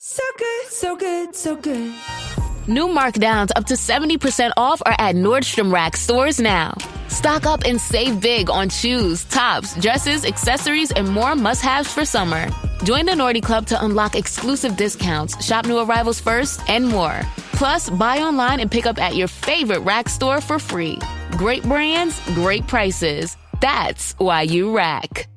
So good, so good, so good. New markdowns up to 70% off are at Nordstrom Rack stores now. Stock up and save big on shoes, tops, dresses, accessories, and more must-haves for summer. Join the Nordy Club to unlock exclusive discounts, shop new arrivals first, and more. Plus, buy online and pick up at your favorite Rack store for free. Great brands, great prices. That's why you Rack.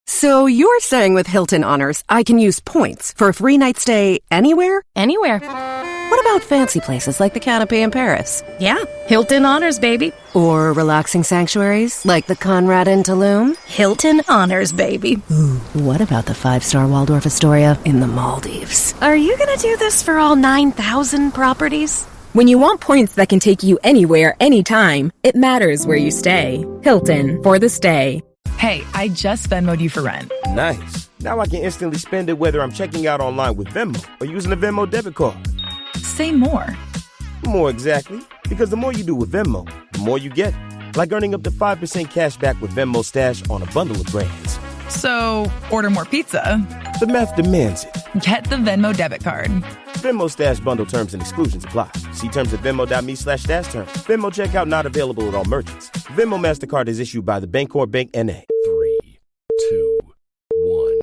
So you're saying with Hilton Honors, I can use points for a free night stay anywhere? Anywhere. What about fancy places like the Canopy in Paris? Yeah, Hilton Honors, baby. Or relaxing sanctuaries like the Conrad in Tulum? Hilton Honors, baby. Ooh, what about the 5-star Waldorf Astoria in the Maldives? Are you gonna do this for all 9,000 properties? When you want points that can take you anywhere, anytime, it matters where you stay. Hilton, for the stay. Hey, I just Venmo'd you for rent. Nice. Now I can instantly spend it whether I'm checking out online with Venmo or using a Venmo debit card. Say more. More exactly. Because the more you do with Venmo, the more you get. Like earning up to 5% cash back with Venmo Stash on a bundle of brands. So, order more pizza. The math demands it. Get the Venmo debit card. Venmo Stash bundle terms and exclusions apply. See terms at venmo.me/stash terms. Venmo checkout not available at all merchants. Venmo MasterCard is issued by the Bancorp Bank N.A. 3, 2, 1.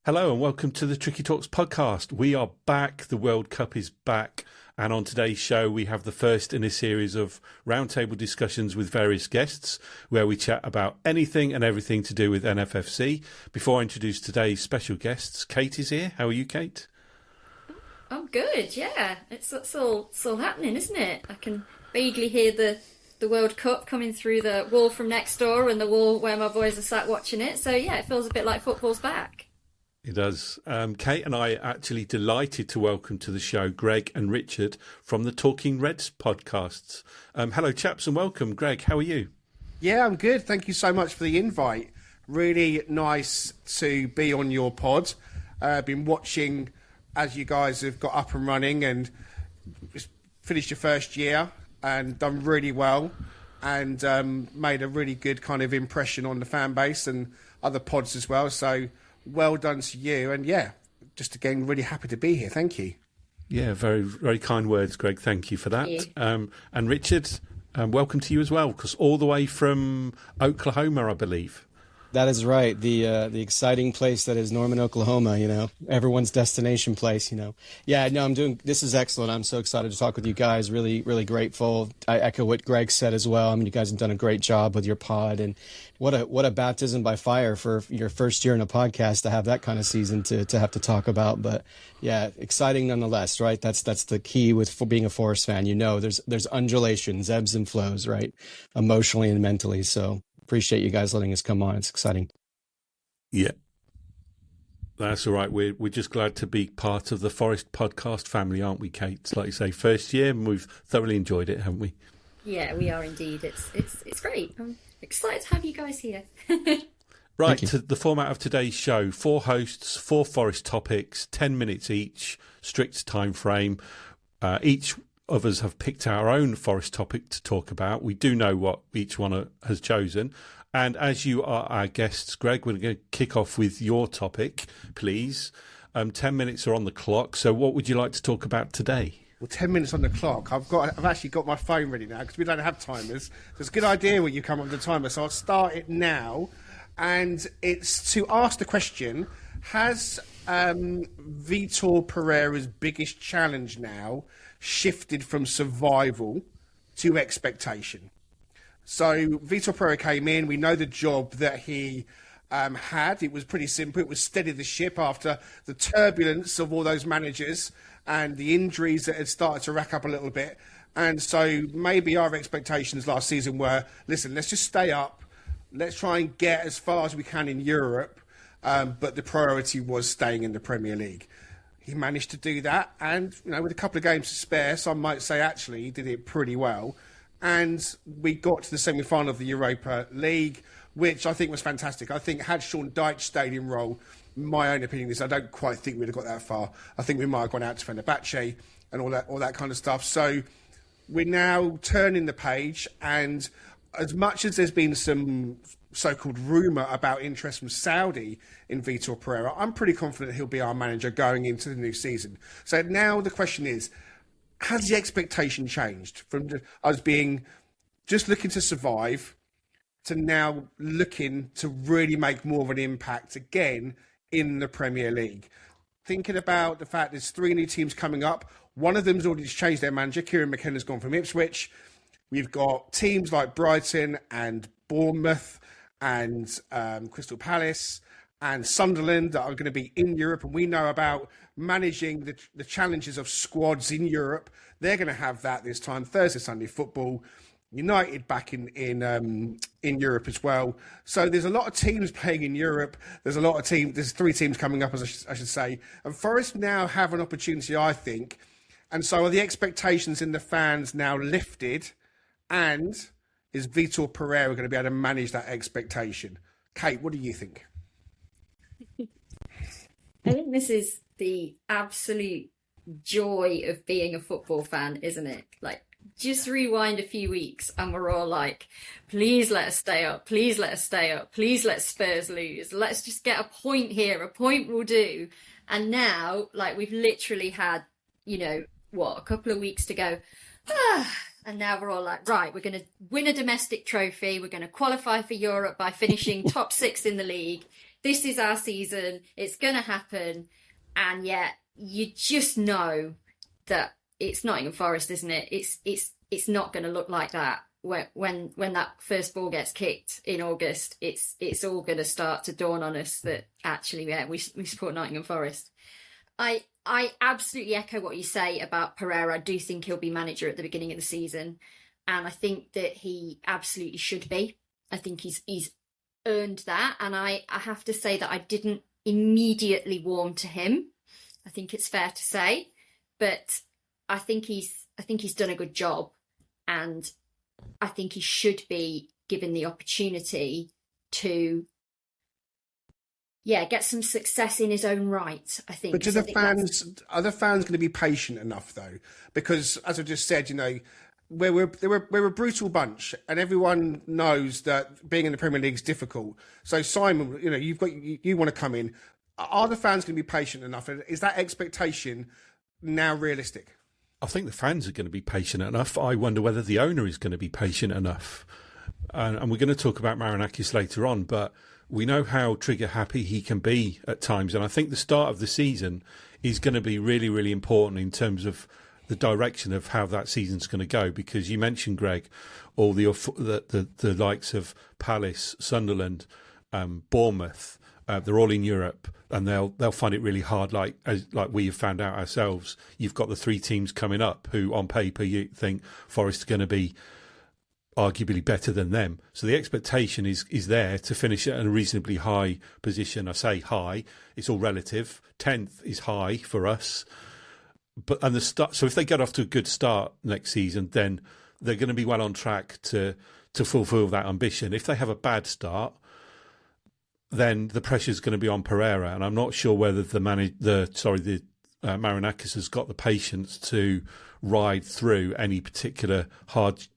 Hello and welcome to the Tricky Talks podcast. We are back. The World Cup is back. And on today's show, we have the first in a series of roundtable discussions with various guests where we chat about anything and everything to do with NFFC. Before I introduce today's special guests, Kate is here. How are you, Kate? I'm good, yeah. It's all happening, isn't it? I can vaguely hear the World Cup coming through the wall from next door and the wall where my boys are sat watching it. So, yeah, it feels a bit like football's back. It does. Kate and I are actually delighted to welcome to the show Greg and Richard from the Talking Reds podcasts. Hello, chaps, and welcome. Greg, how are you? Yeah, I'm good. Thank you so much for the invite. Really nice to be on your pod. Been watching as you guys have got up and running and finished your first year and done really well and made a really good kind of impression on the fan base and other pods as well. So well done to you. And yeah, just again, really happy to be here. Thank you. Yeah, very, very kind words, Greg. Thank you for that. And Richard, welcome to you as well, because all the way from Oklahoma, I believe. That is right. The exciting place that is Norman, Oklahoma, you know, everyone's destination place, you know. Yeah, no, this is excellent. I'm so excited to talk with you guys. Really, really grateful. I echo what Greg said as well. I mean, you guys have done a great job with your pod, and what a baptism by fire for your first year in a podcast to have that kind of season to have to talk about. But yeah, exciting nonetheless, right? That's the key for being a Forest fan. You know, there's undulations, ebbs and flows, right? Emotionally and mentally. So appreciate you guys letting us come on. It's exciting. Yeah, that's all right. We're just glad to be part of the Forest podcast family, aren't we, Kate? Like you say, first year, and we've thoroughly enjoyed it, haven't we? Yeah, we are indeed. It's great. I'm excited to have you guys here. Right, to the format of today's show: 4 hosts, 4 Forest topics, 10 minutes each, strict time frame. Each of us have picked our own Forest topic to talk about. We do know what each one has chosen. And as you are our guests, Greg, we're going to kick off with your topic, please. 10 minutes are on the clock. So what would you like to talk about today? Well, 10 minutes on the clock. I've actually got my phone ready now because we don't have timers. So it's a good idea when you come up with the timer. So I'll start it now. And it's to ask the question, has Vitor Pereira's biggest challenge now shifted from survival to expectation? So Vitor Pereira came in. We know the job that he had. It was pretty simple. It was steady the ship after the turbulence of all those managers and the injuries that had started to rack up a little bit. And so maybe our expectations last season were, listen, let's just stay up. Let's try and get as far as we can in Europe. But the priority was staying in the Premier League. He managed to do that. And, you know, with a couple of games to spare, some might say actually he did it pretty well. And we got to the semi-final of the Europa League, which I think was fantastic. I think had Sean Dyche stayed in role, my own opinion is I don't quite think we'd have got that far. I think we might have gone out to Fenerbahce and all that kind of stuff. So we're now turning the page, and as much as there's been some so-called rumour about interest from Saudi in Vitor Pereira, I'm pretty confident he'll be our manager going into the new season. So now the question is, has the expectation changed from us being just looking to survive to now looking to really make more of an impact again in the Premier League? Thinking about the fact there's 3 new teams coming up. One of them's already changed their manager. Kieran McKenna's gone from Ipswich. We've got teams like Brighton and Bournemouth and Crystal Palace and Sunderland that are going to be in Europe, and we know about managing the challenges of squads in Europe. They're going to have that this time. Thursday, Sunday football. United back in Europe as well. So there's a lot of teams playing in Europe. There's 3 teams coming up, as I should say. And Forest now have an opportunity, I think. And so are the expectations in the fans now lifted? And is Vitor Pereira going to be able to manage that expectation? Kate, what do you think? I think this is the absolute joy of being a football fan, isn't it? Like, just rewind a few weeks and we're all like, please let us stay up, please let us stay up, please let Spurs lose, let's just get a point here, a point will do. And now, like, we've literally had, a couple of weeks to go, and now we're all like, right, we're going to win a domestic trophy, we're going to qualify for Europe by finishing top 6 in the league, this is our season, it's going to happen. And yet you just know that it's Nottingham Forest, isn't it? It's not going to look like that when that first ball gets kicked in August. It's all going to start to dawn on us that actually, we support Nottingham Forest. I absolutely echo what you say about Pereira. I do think he'll be manager at the beginning of the season, and I think that he absolutely should be. I think he's earned that, and I have to say that I didn't immediately warm to him. I think it's fair to say, but I think he's done a good job, and I think he should be given the opportunity to, get some success in his own right, I think. But are the fans going to be patient enough, though? Because, as I just said, we're a brutal bunch, and everyone knows that being in the Premier League is difficult. So, Simon, you want to come in. Are the fans going to be patient enough? Is that expectation now realistic? I think the fans are going to be patient enough. I wonder whether the owner is going to be patient enough. And we're going to talk about Marinakis later on, but we know how trigger happy he can be at times. And I think the start of the season is going to be really, really important in terms of the direction of how that season's going to go. Because you mentioned, Greg, all the likes of Palace, Sunderland, Bournemouth, they're all in Europe, and they'll find it really hard. Like we have found out ourselves, you've got the 3 teams coming up who, on paper, you think Forest are going to be arguably better than them. So the expectation is there to finish at a reasonably high position. I say high; it's all relative. 10th is high for us, so if they get off to a good start next season, then they're going to be well on track to fulfil that ambition. If they have a bad start, then the pressure is going to be on Pereira, and I'm not sure whether Marinakis has got the patience to ride through any particular hard,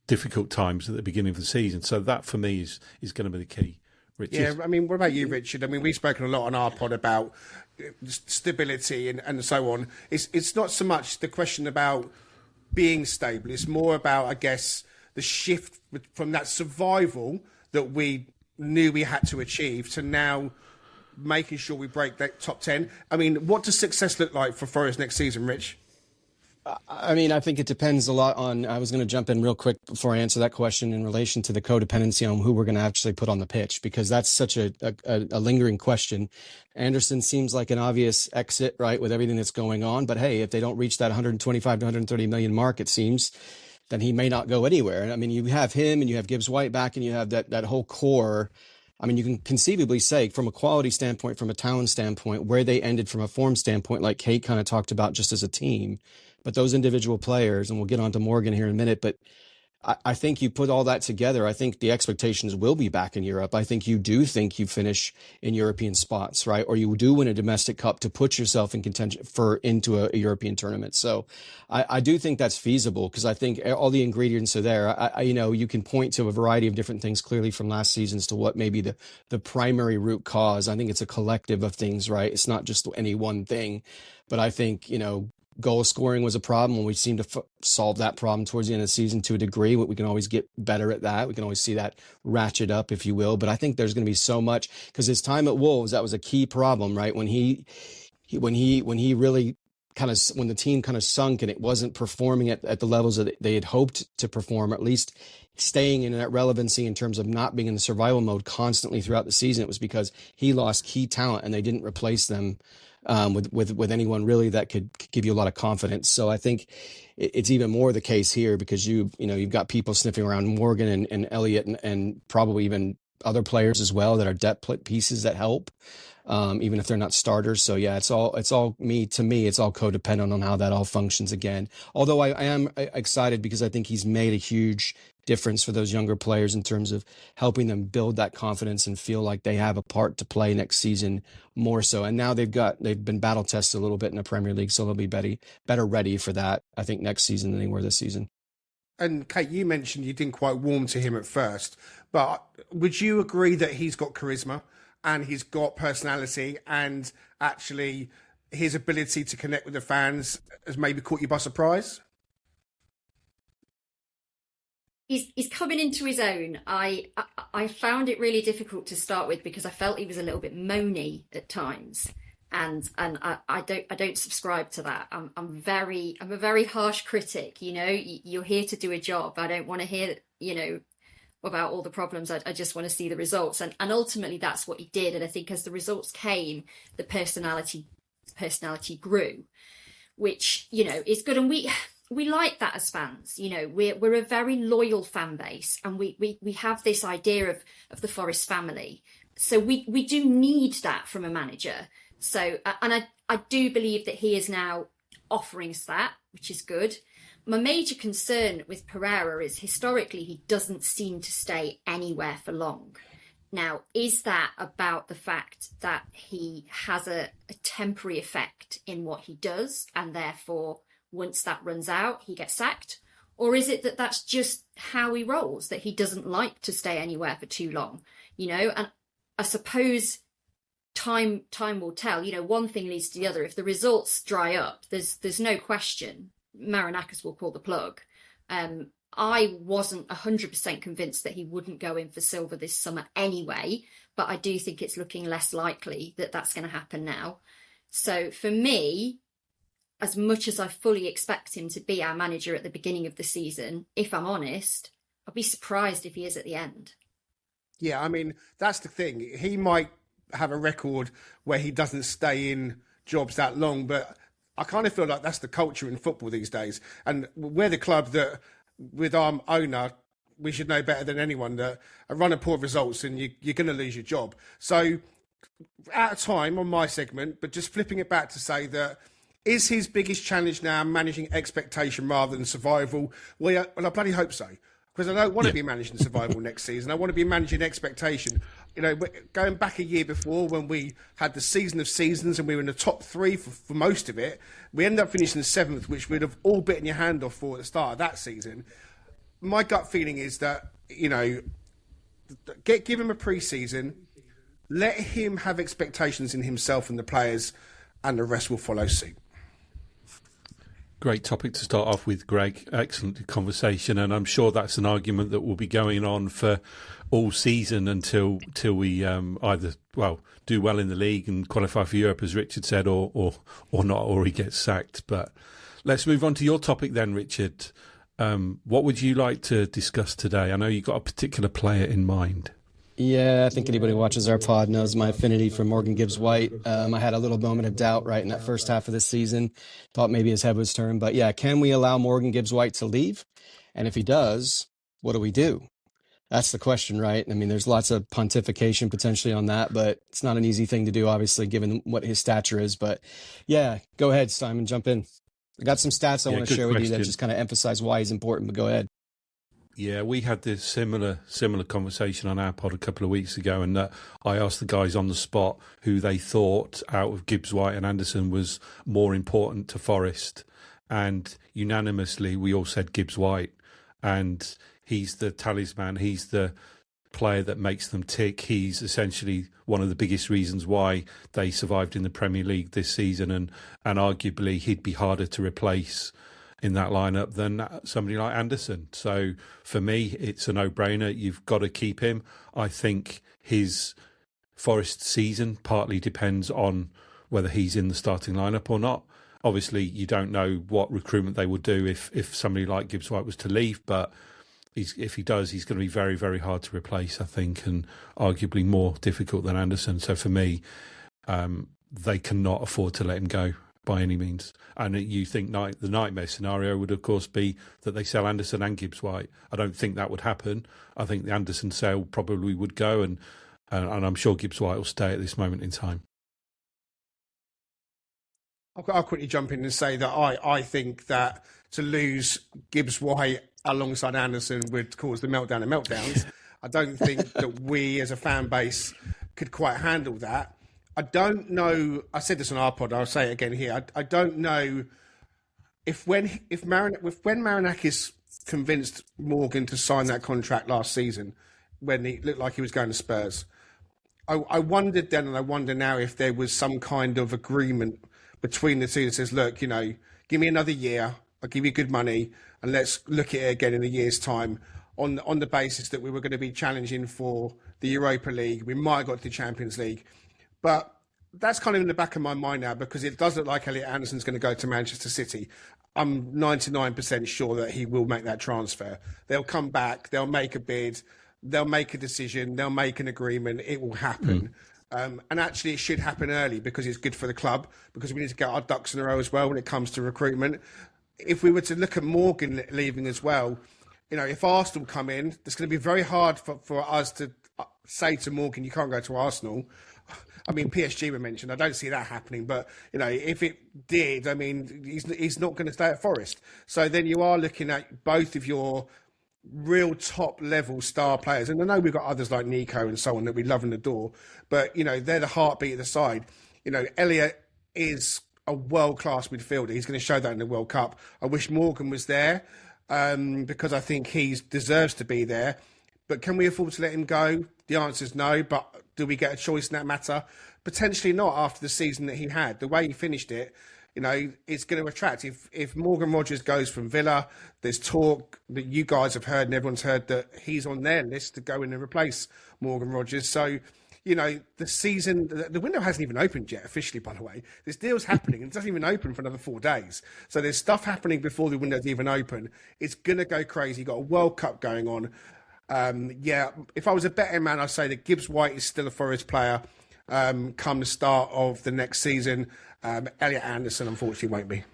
difficult times at the beginning of the season. So that, for me, is going to be the key. Richard? Yeah, I mean, what about you, Richard? I mean, we've spoken a lot on our pod about stability and so on. It's not so much the question about being stable. It's more about, I guess, the shift from that survival that we knew we had to achieve to now making sure we break that top 10. I mean, what does success look like for Forest next season, Rich? I mean, I think it depends a lot on, I was going to jump in real quick before I answer that question in relation to the codependency on who we're going to actually put on the pitch, because that's such a lingering question. Anderson seems like an obvious exit, right, with everything that's going on. But hey, if they don't reach that 125 to 130 million mark, it seems, then he may not go anywhere. And I mean, you have him and you have Gibbs White back and you have that whole core. I mean, you can conceivably say from a quality standpoint, from a talent standpoint, where they ended from a form standpoint, like Kate kind of talked about just as a team. But those individual players, and we'll get on to Morgan here in a minute, but I think you put all that together. I think the expectations will be back in Europe. I think you do think you finish in European spots, right? Or you do win a domestic cup to put yourself in contention into a European tournament. So I do think that's feasible because I think all the ingredients are there. You can point to a variety of different things clearly from last season as to what may be the primary root cause. I think it's a collective of things, right? It's not just any one thing, but I think, goal scoring was a problem, and we seem to solve that problem towards the end of the season to a degree. We can always get better at that. We can always see that ratchet up, if you will. But I think there's going to be so much because his time at Wolves, that was a key problem, right? When he really when the team kind of sunk and it wasn't performing at the levels that they had hoped to perform, or at least staying in that relevancy in terms of not being in the survival mode constantly throughout the season, it was because he lost key talent and they didn't replace them with anyone really that could give you a lot of confidence. So I think it's even more the case here because you've got people sniffing around Morgan and Elliott and probably even other players as well that are depth pieces that help, even if they're not starters. So yeah, it's all to me, it's all codependent on how that all functions again. Although I am excited because I think he's made a huge difference for those younger players in terms of helping them build that confidence and feel like they have a part to play next season more so. And now they've been battle tested a little bit in the Premier League, so they'll be better ready for that, I think, next season than they were this season. And Kate, you mentioned you didn't quite warm to him at first, but would you agree that he's got charisma and he's got personality and actually his ability to connect with the fans has maybe caught you by surprise? He's coming into his own. I found it really difficult to start with because I felt he was a little bit moany at times, and I don't subscribe to that. I'm a very harsh critic. You're here to do a job. I don't want to hear about all the problems. I just want to see the results, and ultimately that's what he did. And I think as the results came, the personality grew, which is good, and we like that as fans. We're a very loyal fan base, and we have this idea of the Forest family. So we do need that from a manager. So, and I do believe that he is now offering us that, which is good. My major concern with Pereira is historically he doesn't seem to stay anywhere for long. Now, is that about the fact that he has a temporary effect in what he does, and therefore once that runs out, he gets sacked? Or is it that that's just how he rolls, that he doesn't like to stay anywhere for too long? And I suppose time will tell. One thing leads to the other. If the results dry up, there's no question Marinakis will pull the plug. I wasn't 100% convinced that he wouldn't go in for silver this summer anyway, but I do think it's looking less likely that that's going to happen now. So for me, as much as I fully expect him to be our manager at the beginning of the season, if I'm honest, I'd be surprised if he is at the end. Yeah, I mean, that's the thing. He might have a record where he doesn't stay in jobs that long, but I kind of feel like that's the culture in football these days. And we're the club that, with our owner, we should know better than anyone that a run of poor results and you're going to lose your job. So out of time on my segment, but just flipping it back to say that, is his biggest challenge now managing expectation rather than survival? Well, I bloody hope so, because I don't want to be managing survival next season. I want to be managing expectation. Going back a year before when we had the season of seasons and we were in the top three for most of it, we ended up finishing 7th, which we'd have all bitten your hand off for at the start of that season. My gut feeling is that, give him a pre-season, let him have expectations in himself and the players, and the rest will follow suit. Great topic to start off with, Greg. Excellent conversation, and I'm sure that's an argument that will be going on for all season until we either do well in the league and qualify for Europe, as Richard said, or not, or he gets sacked. But let's move on to your topic then, Richard. What would you like to discuss today? I know you've got a particular player in mind. Yeah, I think anybody who watches our pod knows my affinity for Morgan Gibbs-White. I had a little moment of doubt right in that first half of the season. Thought maybe his head was turned. But yeah, can we allow Morgan Gibbs-White to leave? And if he does, what do we do? That's the question, right? I mean, there's lots of pontification potentially on that, but it's not an easy thing to do, obviously, given what his stature is. But yeah, go ahead, Simon, jump in. I got some stats I want to share with you that just kind of emphasize why he's important, but go ahead. Yeah, we had this similar conversation on our pod a couple of weeks ago, and I asked the guys on the spot who they thought out of Gibbs White and Anderson was more important to Forest, and unanimously we all said Gibbs White, and he's the talisman, he's the player that makes them tick. He's essentially one of the biggest reasons why they survived in the Premier League this season, and arguably he'd be harder to replace in that lineup than somebody like Anderson. So for me, it's a no-brainer. You've got to keep him. I think his Forest season partly depends on whether he's in the starting lineup or not. Obviously, you don't know what recruitment they will do if somebody like Gibbs White was to leave, but if he does, he's going to be very, very hard to replace, I think, and arguably more difficult than Anderson. So for me, they cannot afford to let him go by any means. And you think the nightmare scenario would, of course, be that they sell Anderson and Gibbs White. I don't think that would happen. I think the Anderson sale probably would go, and I'm sure Gibbs White will stay at this moment in time. I'll quickly jump in and say that I think that to lose Gibbs White alongside Anderson would cause the meltdown and meltdowns. I don't think that we as a fan base could quite handle that. I don't know. I said this on our pod. I'll say it again here. I don't know if when Marinakis convinced Morgan to sign that contract last season, when he looked like he was going to Spurs, I wondered then, and I wonder now if there was some kind of agreement between the two that says, look, give me another year. I'll give you good money, and let's look at it again in a year's time on the basis that we were going to be challenging for the Europa League. We might have got to the Champions League. But that's kind of in the back of my mind now, because it does look like Elliot Anderson's going to go to Manchester City. I'm 99% sure that he will make that transfer. They'll come back, they'll make a bid, they'll make a decision, they'll make an agreement. It will happen. And actually it should happen early, because it's good for the club, because we need to get our ducks in a row as well when it comes to recruitment. If we were to look at Morgan leaving as well, if Arsenal come in, it's going to be very hard for us to say to Morgan, you can't go to Arsenal. I mean, PSG were mentioned. I don't see that happening. But, if it did, I mean, he's not going to stay at Forest. So then you are looking at both of your real top-level star players. And I know we've got others like Nico and so on that we love and adore. But, they're the heartbeat of the side. Elliot is a world-class midfielder. He's going to show that in the World Cup. I wish Morgan was there because I think he deserves to be there. But can we afford to let him go? The answer is no. But do we get a choice in that matter? Potentially not, after the season that he had. The way he finished it, it's going to attract. If Morgan Rogers goes from Villa, there's talk that you guys have heard and everyone's heard that he's on their list to go in and replace Morgan Rogers. So, the season, the window hasn't even opened yet, officially, by the way. This deal's happening and it doesn't even open for another 4 days. So there's stuff happening before the window's even open. It's going to go crazy. You've got a World Cup going on. If I was a betting man, I'd say that Gibbs White is still a Forest player come the start of the next season. Elliot Anderson, unfortunately, won't be.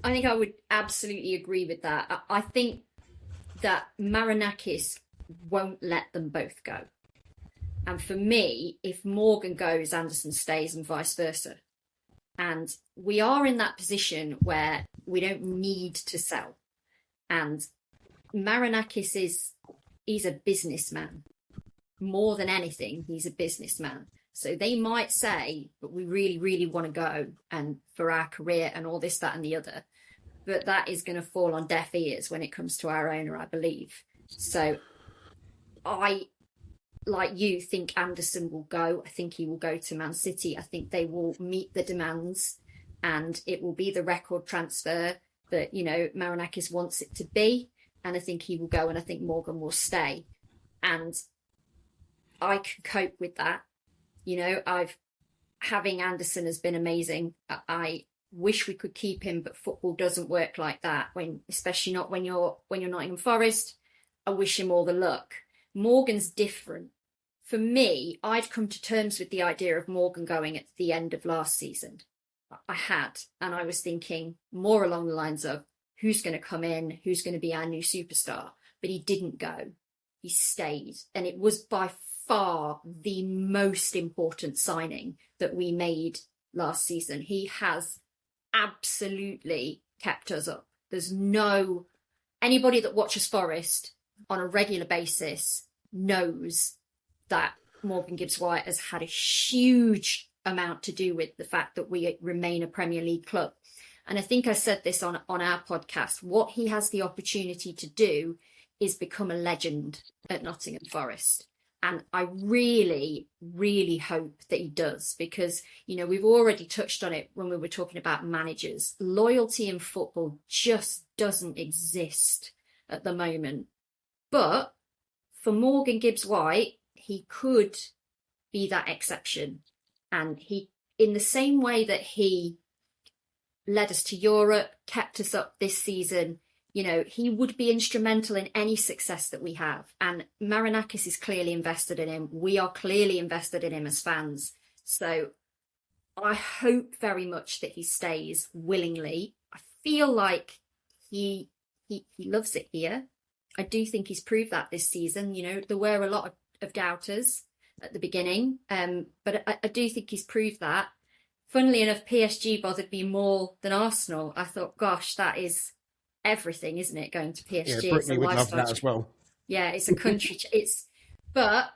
I think I would absolutely agree with that. I think that Marinakis won't let them both go. And for me, if Morgan goes, Anderson stays, and vice versa. And we are in that position where we don't need to sell. And Marinakis he's a businessman. More than anything, he's a businessman. So they might say, but we really, really want to go, and for our career and all this, that and the other. But that is going to fall on deaf ears when it comes to our owner, I believe. So I, like you, think Anderson will go. I think he will go to Man City. I think they will meet the demands, and it will be the record transfer that, Marinakis wants it to be. And I think he will go, and I think Morgan will stay. And I can cope with that. Having Anderson has been amazing. I wish we could keep him, but football doesn't work like that. Especially not when you're Nottingham Forest. I wish him all the luck. Morgan's different. For me, I'd come to terms with the idea of Morgan going at the end of last season. I had, and I was thinking more along the lines of who's going to come in, who's going to be our new superstar. But he didn't go. He stayed. And it was by far the most important signing that we made last season. He has absolutely kept us up. There's no anybody that watches Forest on a regular basis knows that Morgan Gibbs-White has had a huge amount to do with the fact that we remain a Premier League club. And I think I said this on our podcast. What he has the opportunity to do is become a legend at Nottingham Forest. And I really, really hope that he does, because, you know, we've already touched on it when we were talking about managers. Loyalty in football just doesn't exist at the moment. But for Morgan Gibbs-White, he could be that exception. And he, in the same way that he led us to Europe, kept us up this season, you know, he would be instrumental in any success that we have. And Marinakis is clearly invested in him. We are clearly invested in him as fans. So I hope very much that he stays willingly. I feel like he loves it here. I do think he's proved that this season. You know, there were a lot of doubters at the beginning, but I do think he's proved that. Funnily enough, PSG bothered me more than Arsenal. I thought, gosh, that is everything, isn't it? Going to PSG, yeah, Brittany would love that as well. Yeah, it's a country. But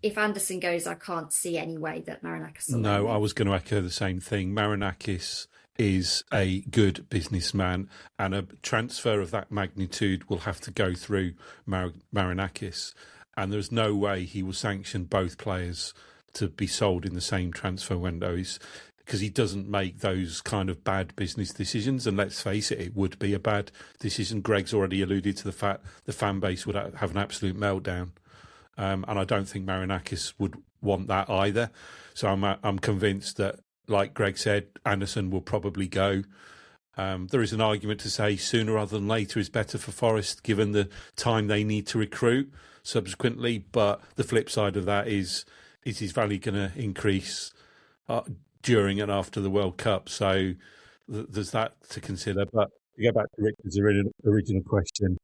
if Anderson goes, I can't see any way that Marinakis will. No, I was going to echo the same thing. Marinakis is a good businessman, and a transfer of that magnitude will have to go through Marinakis, and there's no way he will sanction both players to be sold in the same transfer windows, because he doesn't make those kind of bad business decisions. And let's face it, it would be a bad decision. Greg's already alluded to the fact the fan base would have an absolute meltdown. And I don't think Marinakis would want that either. So I'm convinced that, like Greg said, Anderson will probably go. There is an argument to say sooner rather than later is better for Forest, given the time they need to recruit subsequently. But the flip side of that is his value going to increase during and after the World Cup? So there's that to consider. But to go back to Richard's original question,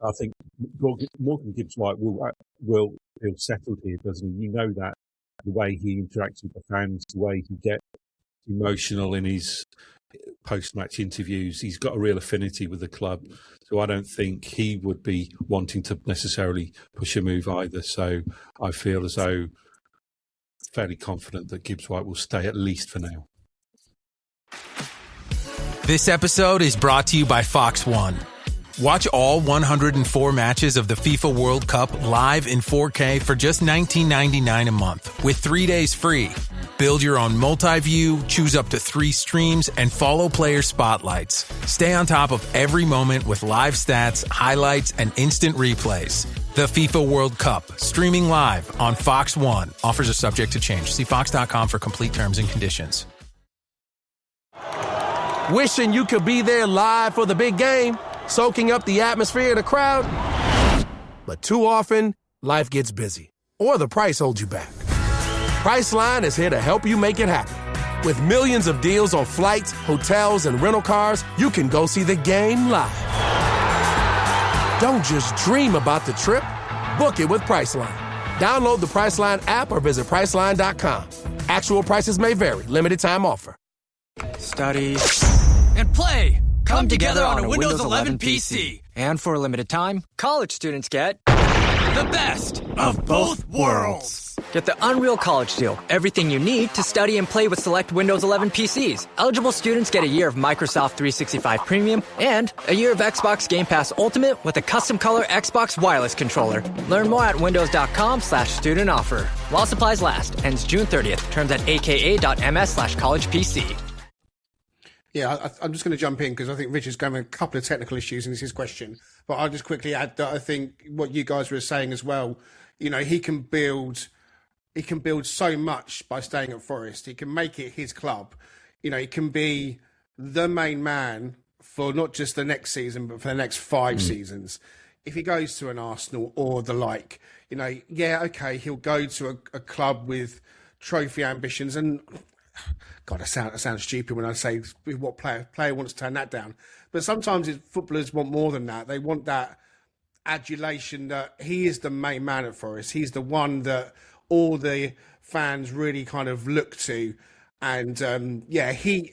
I think Morgan Gibbs-White will feel settled here, doesn't he? You know that the way he interacts with the fans, the way he gets emotional in his post-match interviews, he's got a real affinity with the club. So I don't think he would be wanting to necessarily push a move either. So I feel as though fairly confident that Gibbs-White will stay at least for now. This episode is brought to you by Fox One. Watch all 104 matches of the FIFA World Cup live in 4K for just $19.99 a month with 3 days free. Build your own multi-view, choose up to 3 streams, and follow player spotlights. Stay on top of every moment with live stats, highlights, and instant replays. The FIFA World Cup, streaming live on Fox One. Offers are subject to change. See fox.com for complete terms and conditions. Wishing you could be there live for the big game, soaking up the atmosphere of the crowd. But too often, life gets busy, or the price holds you back. Priceline is here to help you make it happen. With millions of deals on flights, hotels, and rental cars, you can go see the game live. Don't just dream about the trip. Book it with Priceline. Download the Priceline app or visit Priceline.com. Actual prices may vary. Limited time offer. Study and play come together on a Windows 11 PC. And for a limited time, college students get the best of both worlds. Get the Unreal College Deal. Everything you need to study and play with select Windows 11 PCs. Eligible students get a year of Microsoft 365 Premium and a year of Xbox Game Pass Ultimate with a custom color Xbox wireless controller. Learn more at windows.com/student offer. While supplies last. Ends June 30th. Terms at aka.ms/collegepc. Yeah, I'm just going to jump in because I think Richard's going with a couple of technical issues, and this is his question. But I'll just quickly add that I think what you guys were saying as well, you know, he can build so much by staying at Forest. He can make it his club. You know, he can be the main man for not just the next season, but for the next 5 seasons. If he goes to an Arsenal or the like, you know, yeah, okay, he'll go to a club with trophy ambitions. And God, I sound stupid when I say what player wants to turn that down. But sometimes footballers want more than that. They want that adulation that he is the main man at Forest. He's the one that all the fans really kind of look to. And, he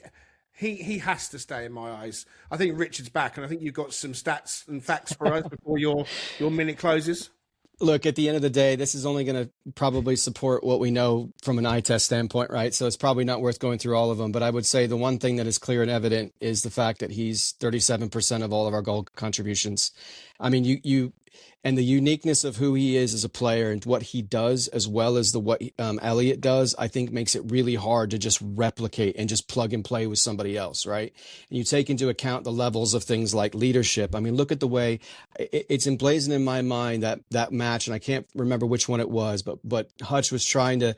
he has to stay in my eyes. I think Richard's back, and I think you've got some stats and facts for us before your minute closes. Look, at the end of the day, this is only going to probably support what we know from an eye test standpoint, right? So it's probably not worth going through all of them. But I would say the one thing that is clear and evident is the fact that he's 37% of all of our goal contributions. I mean, you and the uniqueness of who he is as a player and what he does, as well as what Elliott does, I think makes it really hard to just replicate and just plug and play with somebody else, right? And you take into account the levels of things like leadership. I mean, look at the way it's emblazoned in my mind that match, and I can't remember which one it was, but Hutch was trying to,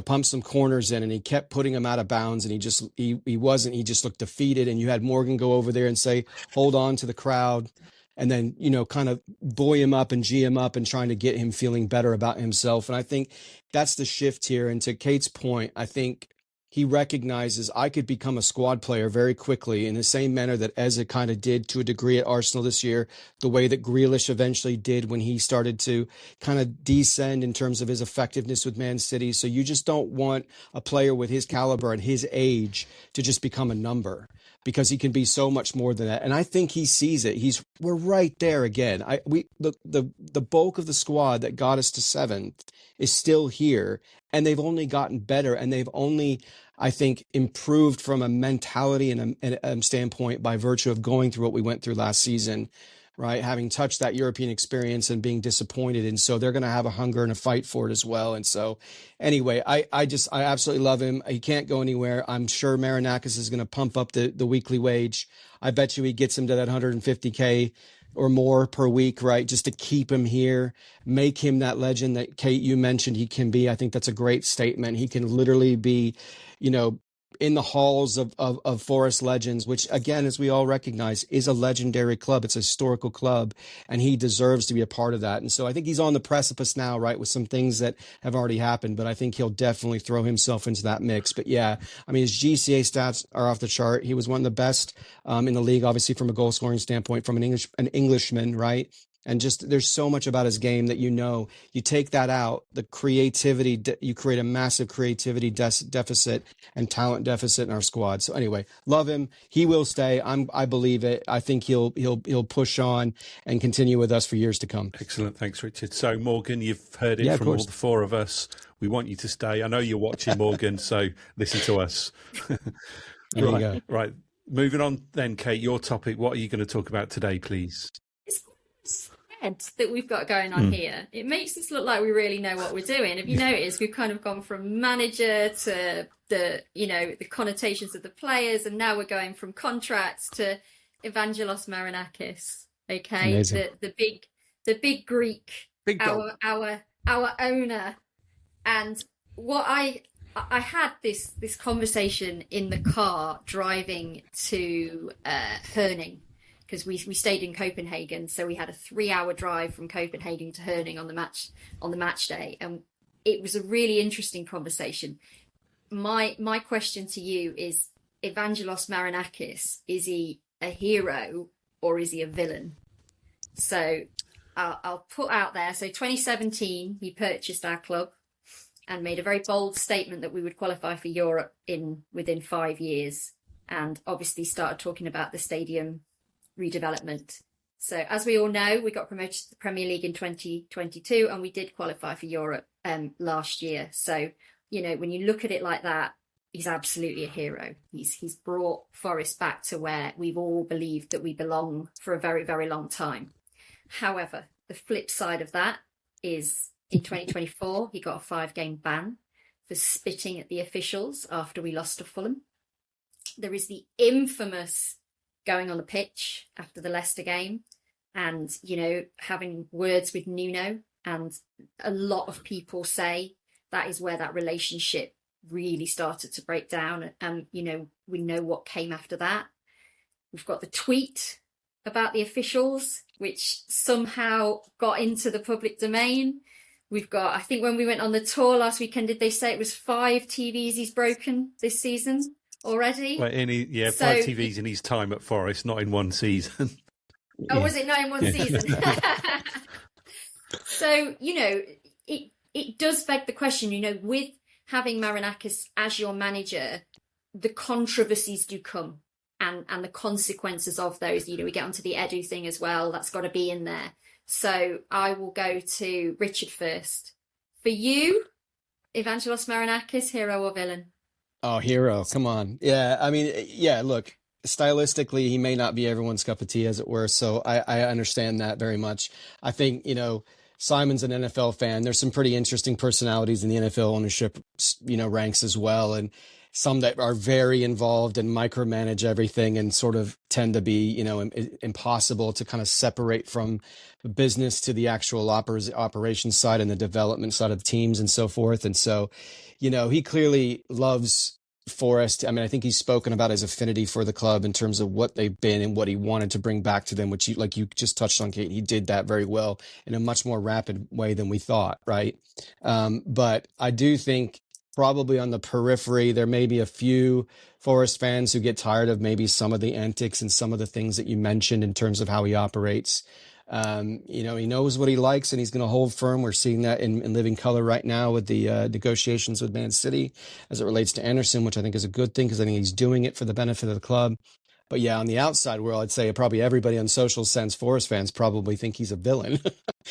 pump some corners in, and he kept putting him out of bounds, and he just looked defeated. And you had Morgan go over there and say, hold on to the crowd. And then, kind of buoy him up and G him up and trying to get him feeling better about himself. And I think that's the shift here. And to Kate's point, I think he recognizes I could become a squad player very quickly in the same manner that Eze kind of did to a degree at Arsenal this year, the way that Grealish eventually did when he started to kind of descend in terms of his effectiveness with Man City. So you just don't want a player with his caliber and his age to just become a number, because he can be so much more than that. And I think he sees it. We're right there again. The bulk of the squad that got us to 7th is still here, and they've only gotten better, and they've only, I think, improved from a mentality and a standpoint by virtue of going through what we went through last season, right? Having touched that European experience and being disappointed. And so they're going to have a hunger and a fight for it as well. And so anyway, I absolutely love him. He can't go anywhere. I'm sure Marinakis is going to pump up the weekly wage. I bet you he gets him to that 150K or more per week, right? Just to keep him here, make him that legend that Kate, you mentioned he can be. I think that's a great statement. He can literally be, in the halls of Forest legends, which again, as we all recognize, is a legendary club. It's a historical club, and he deserves to be a part of that. And so I think he's on the precipice now, right, with some things that have already happened, but I think he'll definitely throw himself into that mix. But yeah, I mean, his GCA stats are off the chart. He was one of the best in the league, obviously from a goal scoring standpoint, from an Englishman, right? And just there's so much about his game that you take that out, the creativity, you create a massive creativity deficit and talent deficit in our squad. So anyway, love him. He will stay. I believe it. I think he'll push on and continue with us for years to come. Excellent. Thanks, Richard. So Morgan, you've heard it from all the four of us. We want you to stay. I know you're watching, Morgan, so listen to us. Right. Moving on then, Kate, your topic. What are you going to talk about today, please? That we've got going on here, it makes us look like we really know what we're doing. If you notice, we've kind of gone from manager to the connotations of the players, and now we're going from contracts to Evangelos Marinakis. Okay, the big Greek, our owner. And what I had this conversation in the car driving to Herning, because we stayed in Copenhagen, so we had a 3-hour drive from Copenhagen to Herning on the match day, and it was a really interesting conversation. My question to you is, Evangelos Marinakis, is he a hero or is he a villain? So I'll put out there. So 2017, he purchased our club and made a very bold statement that we would qualify for Europe within 5 years, and obviously started talking about the stadium redevelopment. So as we all know, we got promoted to the Premier League in 2022, and we did qualify for Europe last year. So, when you look at it like that, he's absolutely a hero. He's brought Forest back to where we've all believed that we belong for a very, very long time. However, the flip side of that is in 2024, he got a 5-game ban for spitting at the officials after we lost to Fulham. There is the infamous going on the pitch after the Leicester game and, having words with Nuno. And a lot of people say that is where that relationship really started to break down. And, we know what came after that. We've got the tweet about the officials, which somehow got into the public domain. We've got, I think when we went on the tour last weekend, did they say it was 5 TVs he's broken this season already? Well, 5 TVs in his time at Forest, not in one season. Oh, was it not in one season? So, it does beg the question, with having Marinakis as your manager, the controversies do come, and the consequences of those. We get onto the Edu thing as well. That's got to be in there. So I will go to Richard first. For you, Evangelos Marinakis, hero or villain? Oh, hero. Come on. Yeah. I mean, yeah, look, stylistically, he may not be everyone's cup of tea, as it were. So I understand that very much. I think, Simon's an NFL fan. There's some pretty interesting personalities in the NFL ownership, ranks as well. And some that are very involved and micromanage everything and sort of tend to be, impossible to kind of separate from the business to the actual operations side and the development side of teams and so forth. And so, he clearly loves Forest. I mean, I think he's spoken about his affinity for the club in terms of what they've been and what he wanted to bring back to them, which you just touched on, Kate. He did that very well in a much more rapid way than we thought, right? But I do think probably on the periphery, there may be a few Forest fans who get tired of maybe some of the antics and some of the things that you mentioned in terms of how he operates. He knows what he likes and he's going to hold firm. We're seeing that in living color right now with the negotiations with Man City as it relates to Anderson, which I think is a good thing because I think he's doing it for the benefit of the club. But yeah, on the outside world, I'd say probably everybody on social sense, Forest fans probably think he's a villain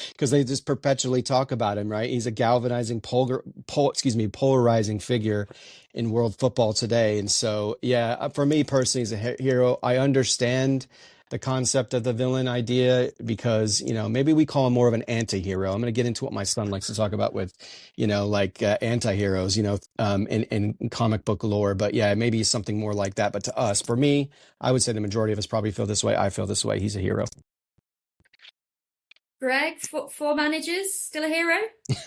because they just perpetually talk about him, right? He's a galvanizing, polarizing figure in world football today. And so, yeah, for me personally, he's a hero. I understand the concept of the villain idea because, maybe we call him more of an anti-hero. I'm going to get into what my son likes to talk about with, anti-heroes, in comic book lore. But yeah, maybe something more like that. But to us, for me, I would say the majority of us probably feel this way. I feel this way. He's a hero. Greg, four managers, still a hero?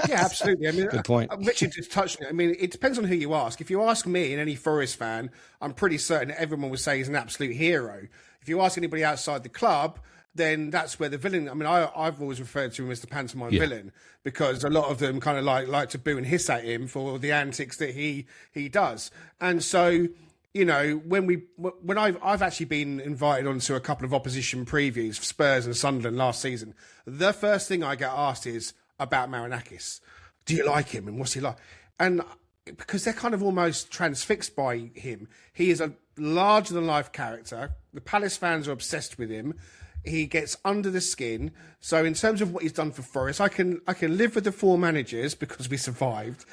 Yeah, absolutely. I mean, good point. Richard just touched on it. I mean, it depends on who you ask. If you ask me and any Forest fan, I'm pretty certain that everyone would say he's an absolute hero. If you ask anybody outside the club, then that's where the villain. I mean, I've always referred to him as the pantomime villain because a lot of them kind of like to boo and hiss at him for the antics that he does. And so, when I've actually been invited onto a couple of opposition previews for Spurs and Sunderland last season, the first thing I get asked is about Marinakis. Do you like him and what's he like? And because they're kind of almost transfixed by him. He is a larger-than-life character. The Palace fans are obsessed with him. He gets under the skin. So in terms of what he's done for Forest, I can live with the four managers because we survived.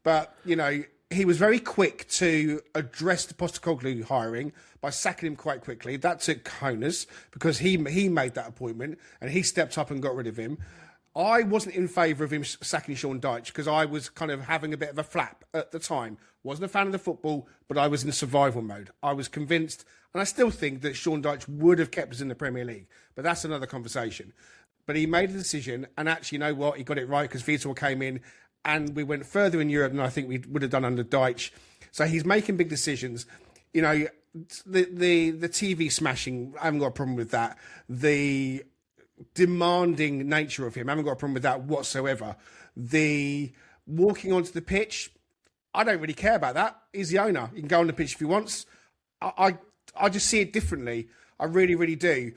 But, he was very quick to address the Postecoglou hiring by sacking him quite quickly. That took cojones because he made that appointment and he stepped up and got rid of him. I wasn't in favour of him sacking Sean Dyche because I was kind of having a bit of a flap at the time. Wasn't a fan of the football, but I was in survival mode. I was convinced, and I still think that Sean Dyche would have kept us in the Premier League. But that's another conversation. But he made a decision, and actually, you know what? He got it right because Vitor came in, and we went further in Europe than I think we would have done under Dyche. So he's making big decisions. The TV smashing, I haven't got a problem with that. The demanding nature of him, I haven't got a problem with that whatsoever. The walking onto the pitch, I don't really care about that. He's the owner. He can go on the pitch if he wants. I just see it differently. I really, really do.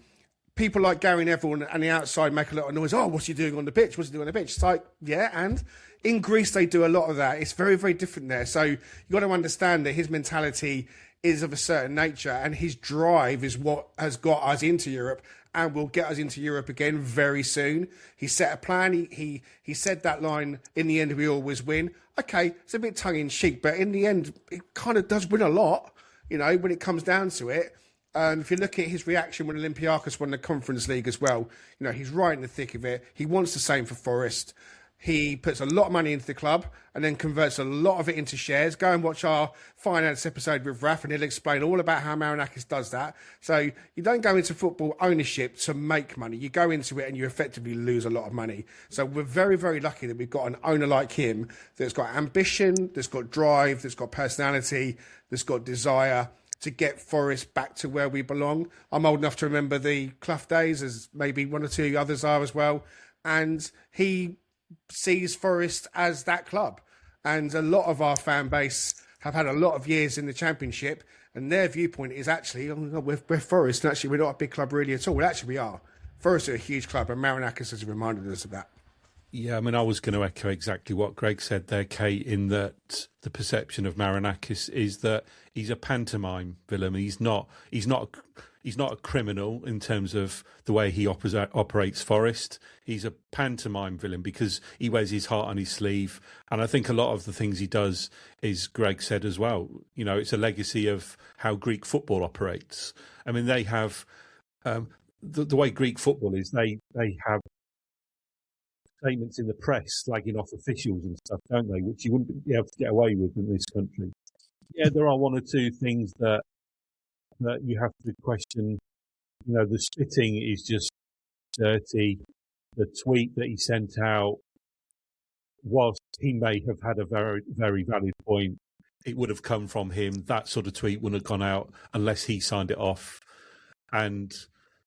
People like Gary Neville and the outside make a lot of noise. Oh, what's he doing on the pitch? What's he doing on the pitch? It's like, yeah, and in Greece they do a lot of that. It's very, very different there. So you got to understand that his mentality is of a certain nature and his drive is what has got us into Europe and will get us into Europe again very soon. He set a plan. He said that line, in the end, we always win. Okay, it's a bit tongue-in-cheek, but in the end, it kind of does win a lot, when it comes down to it. If you look at his reaction when Olympiacos won the Conference League as well, he's right in the thick of it. He wants the same for Forest. He puts a lot of money into the club and then converts a lot of it into shares. Go and watch our finance episode with Raf and he'll explain all about how Marinakis does that. So you don't go into football ownership to make money. You go into it and you effectively lose a lot of money. So we're very, very lucky that we've got an owner like him that's got ambition, that's got drive, that's got personality, that's got desire to get Forest back to where we belong. I'm old enough to remember the Clough days, as maybe one or two others are as well. And he sees Forest as that club. And a lot of our fan base have had a lot of years in the Championship, and their viewpoint is actually, we're Forest, and actually we're not a big club really at all. Well, actually we are. Forest are a huge club, and Marinakis has reminded us of that. Yeah, I mean, I was going to echo exactly what Greg said there, Kate, in that the perception of Marinakis is that he's a pantomime villain. He's not a criminal in terms of the way he operates Forest. He's a pantomime villain because he wears his heart on his sleeve. And I think a lot of the things he does, is Greg said as well, you know, it's a legacy of how Greek football operates. I mean, they have the way Greek football is, they have statements in the press slagging off officials and stuff, don't they? Which you wouldn't be able to get away with in this country. Yeah, there are one or two things that you have to question. You know, the spitting is just dirty. The tweet that he sent out, whilst he may have had a very, very valid point, it would have come from him. That sort of tweet wouldn't have gone out unless he signed it off. And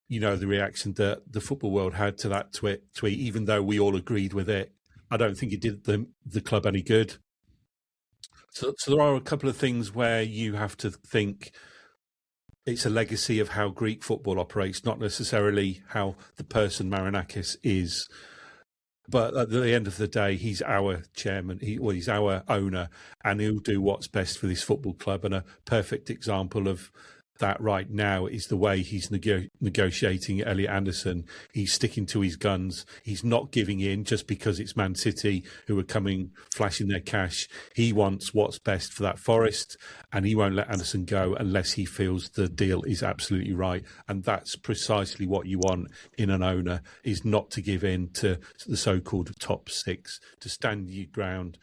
you know, the reaction that the football world had to that tweet, even though we all agreed with it, I don't think it did the club any good. So there are a couple of things where you have to think it's a legacy of how Greek football operates, not necessarily how the person Marinakis is. But at the end of the day, he's our chairman, he's our owner, and he'll do what's best for this football club. And a perfect example of that right now is the way he's negotiating Elliot Anderson. He's sticking to his guns. He's not giving in just because it's Man City who are coming, flashing their cash. He wants what's best for that Forest, and he won't let Anderson go unless he feels the deal is absolutely right. And that's precisely what you want in an owner, is not to give in to the so-called top six, to stand your ground,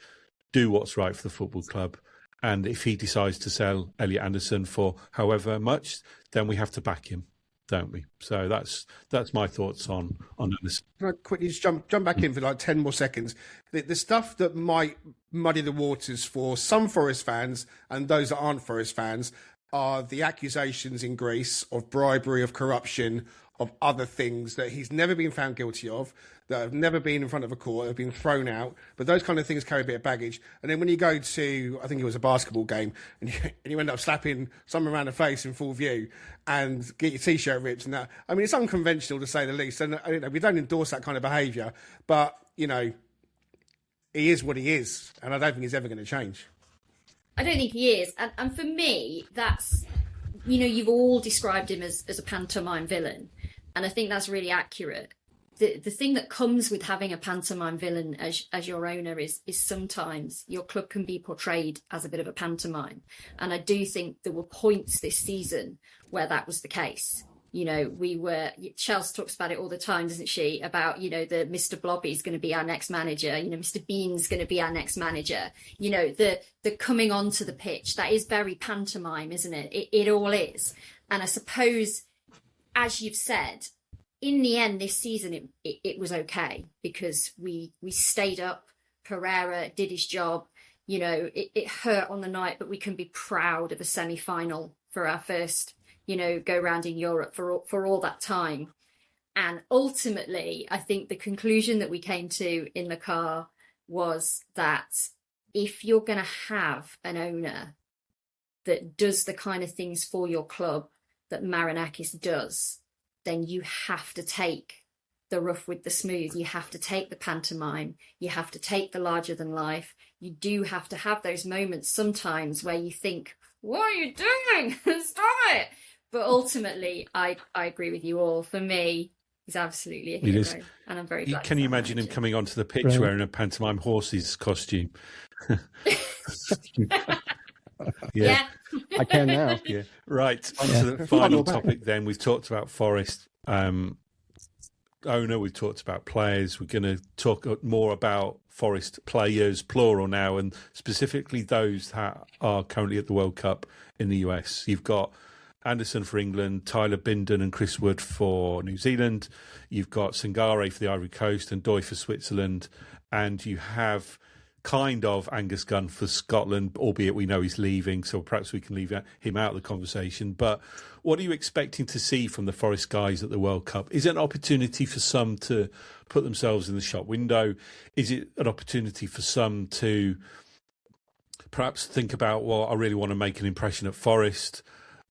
do what's right for the football club. And if he decides to sell Elliot Anderson for however much, then we have to back him, don't we? So that's my thoughts on Anderson. Can I quickly just jump back in for like 10 more seconds? The stuff that might muddy the waters for some Forest fans and those that aren't Forest fans are the accusations in Greece of bribery, of corruption, of other things that he's never been found guilty of, that have never been in front of a court, have been thrown out. But those kind of things carry a bit of baggage. And then when you go to, I think it was a basketball game, and you end up slapping someone around the face in full view and get your T-shirt ripped and that. I mean, it's unconventional to say the least. And we don't endorse that kind of behaviour. But, you know, he is what he is. And I don't think he's ever going to change. I don't think he is. And for me, that's, you know, you've all described him as a pantomime villain. And I think that's really accurate. The thing that comes with having a pantomime villain as your owner is sometimes your club can be portrayed as a bit of a pantomime. And I do think there were points this season where that was the case. You know, Chelsea talks about it all the time, doesn't she? About, you know, the Mr. Blobby's going to be our next manager. You know, Mr. Bean's going to be our next manager. You know, the coming onto the pitch, that is very pantomime, isn't it? It all is. And I suppose, as you've said, in the end, this season, it was okay because we stayed up. Pereira did his job. You know, it hurt on the night, but we can be proud of a semi-final for our first, you know, go round in Europe for all that time. And ultimately, I think the conclusion that we came to in the car was that if you're going to have an owner that does the kind of things for your club that Marinakis does, then you have to take the rough with the smooth. You have to take the pantomime. You have to take the larger than life. You do have to have those moments sometimes where you think, what are you doing? Stop it. But ultimately, I agree with you all. For me, he's absolutely a hero. And I'm very glad. Can you imagine him coming onto the pitch wearing a pantomime horse's costume? Yeah. I can now. Yeah. Right. On to the final topic then. We've talked about Forest owner. We've talked about players. We're going to talk more about Forest players, plural now, and specifically those that are currently at the World Cup in the US. You've got Anderson for England, Tyler Binden and Chris Wood for New Zealand. You've got Sangare for the Ivory Coast and Doy for Switzerland. And you have kind of Angus Gunn for Scotland, albeit we know he's leaving, so perhaps we can leave him out of the conversation. But what are you expecting to see from the Forest guys at the World Cup? Is it an opportunity for some to put themselves in the shop window? Is it an opportunity for some to perhaps think about, well, I really want to make an impression at Forest?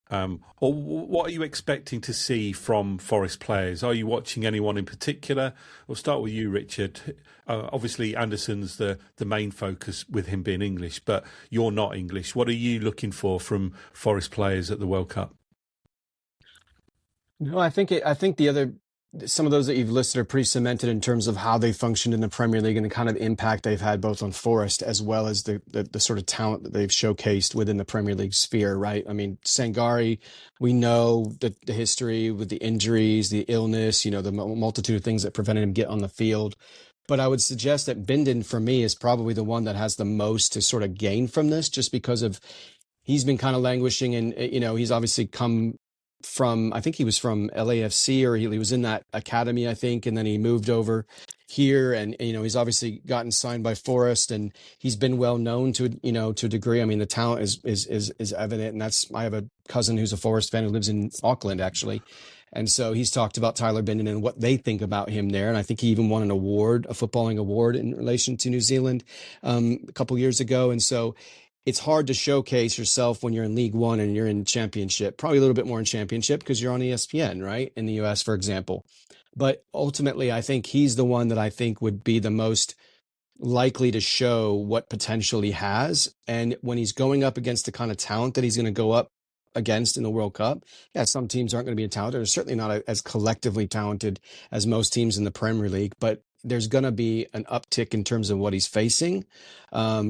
Or what are you expecting to see from Forest players? Are you watching anyone in particular? We'll start with you, Richard. Obviously, Anderson's the main focus with him being English, but you're not English. What are you looking for from Forest players at the World Cup? No, I think some of those that you've listed are pretty cemented in terms of how they functioned in the Premier League and the kind of impact they've had both on Forest as well as the sort of talent that they've showcased within the Premier League sphere, right? I mean, Sangare, we know the history with the injuries, the illness, the multitude of things that prevented him get on the field. But I would suggest that Bindon, for me, is probably the one that has the most to sort of gain from this, just because of he's been kind of languishing and, he's obviously come from, I think he was from LAFC, or he was in that academy, I think, and then he moved over here, and he's obviously gotten signed by Forest, and he's been well known to a degree. I mean, the talent is evident, and I have a cousin who's a Forest fan who lives in Auckland, actually, and so he's talked about Tyler Bindon and what they think about him there, and I think he even won a footballing award in relation to New Zealand a couple years ago, and so it's hard to showcase yourself when you're in League One and you're in Championship, probably a little bit more in Championship because you're on ESPN, right? In the US, for example. But ultimately, I think he's the one that I think would be the most likely to show what potential he has. And when he's going up against the kind of talent that he's going to go up against in the World Cup, some teams aren't going to be talented. They're certainly not as collectively talented as most teams in the Premier League, but there's going to be an uptick in terms of what he's facing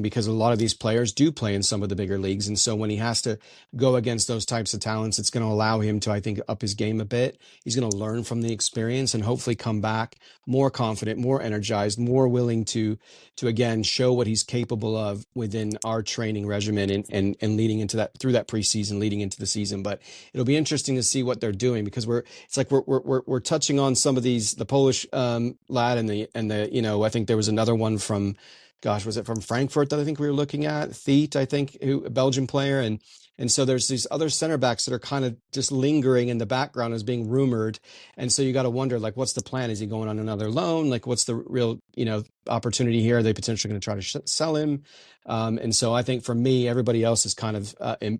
because a lot of these players do play in some of the bigger leagues. And so when he has to go against those types of talents, it's going to allow him to, I think, up his game a bit. He's going to learn from the experience and hopefully come back more confident, more energized, more willing to again, show what he's capable of within our training regimen and leading into that, through that preseason, leading into the season. But it'll be interesting to see what they're doing because we're touching on some of these, the Polish lad and the I think there was another one from, was it from Frankfurt that I think we were looking at? Theet, I think, a Belgian player. And so there's these other center backs that are kind of just lingering in the background as being rumored. And so you got to wonder, what's the plan? Is he going on another loan? What's the real, opportunity here? Are they potentially going to try to sell him? And so I think for me, everybody else is kind of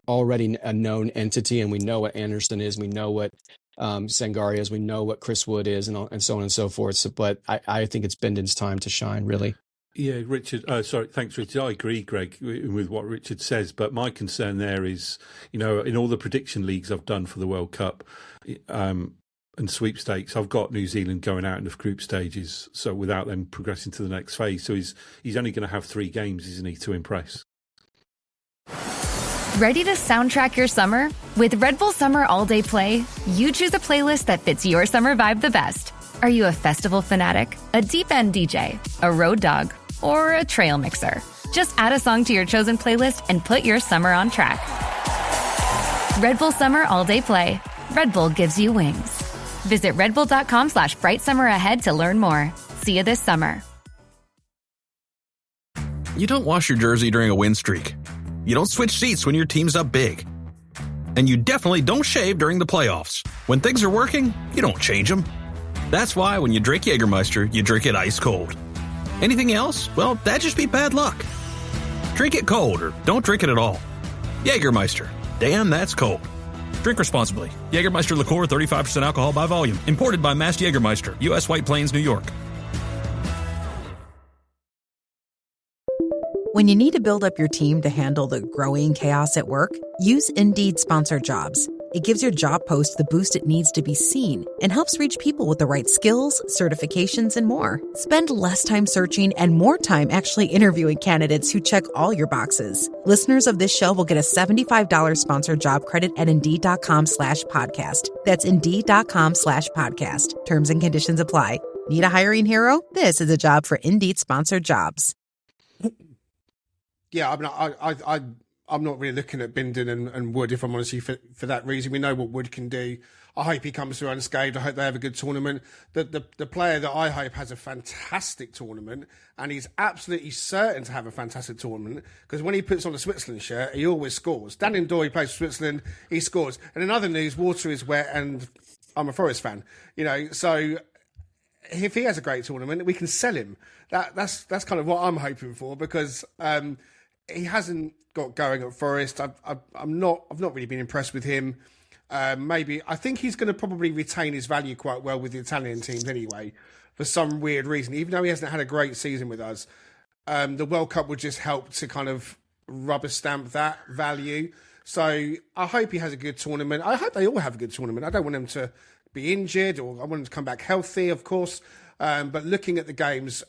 already a known entity. And we know what Anderson is. We know what Sangare is. We know what Chris Wood is and so on and so forth. So, but I think it's Bindon's time to shine, really. Yeah, Richard. Thanks, Richard. I agree, Greg, with what Richard says. But my concern there is, in all the prediction leagues I've done for the World Cup and sweepstakes, I've got New Zealand going out in the group stages, so without them progressing to the next phase. So he's only going to have 3 games, isn't he, to impress? Ready to soundtrack your summer? With Red Bull Summer All Day Play, you choose a playlist that fits your summer vibe the best. Are you a festival fanatic, a deep end DJ, a road dog, or a trail mixer? Just add a song to your chosen playlist and put your summer on track. Red Bull Summer All Day Play. Red Bull gives you wings. Visit redbull.com/brightsummer ahead to learn more. See you this summer. You don't wash your jersey during a win streak. You don't switch seats when your team's up big. And you definitely don't shave during the playoffs. When things are working, you don't change them. That's why when you drink Jägermeister, you drink it ice cold. Anything else? Well, that'd just be bad luck. Drink it cold or don't drink it at all. Jägermeister. Damn, that's cold. Drink responsibly. Jägermeister liqueur, 35% alcohol by volume. Imported by Mast Jägermeister, U.S. White Plains, New York. When you need to build up your team to handle the growing chaos at work, use Indeed Sponsored Jobs. It gives your job post the boost it needs to be seen and helps reach people with the right skills, certifications, and more. Spend less time searching and more time actually interviewing candidates who check all your boxes. Listeners of this show will get a $75 sponsored job credit at Indeed.com/podcast. That's Indeed.com/podcast. Terms and conditions apply. Need a hiring hero? This is a job for Indeed Sponsored Jobs. Yeah, I'm not really looking at Bindon and Wood, if I'm honest, for that reason. We know what Wood can do. I hope he comes through unscathed. I hope they have a good tournament. The player that I hope has a fantastic tournament, and he's absolutely certain to have a fantastic tournament, because when he puts on the Switzerland shirt, he always scores. Daniel Doyle plays for Switzerland, he scores. And in other news, water is wet, and I'm a Forest fan. So if he has a great tournament, we can sell him. That's kind of what I'm hoping for, because he hasn't got going at Forest. I've not really been impressed with him. Maybe I think he's going to probably retain his value quite well with the Italian teams anyway, for some weird reason. Even though he hasn't had a great season with us, the World Cup would just help to kind of rubber stamp that value. So I hope he has a good tournament. I hope they all have a good tournament. I don't want them to be injured, or I want them to come back healthy, of course. But looking at the games,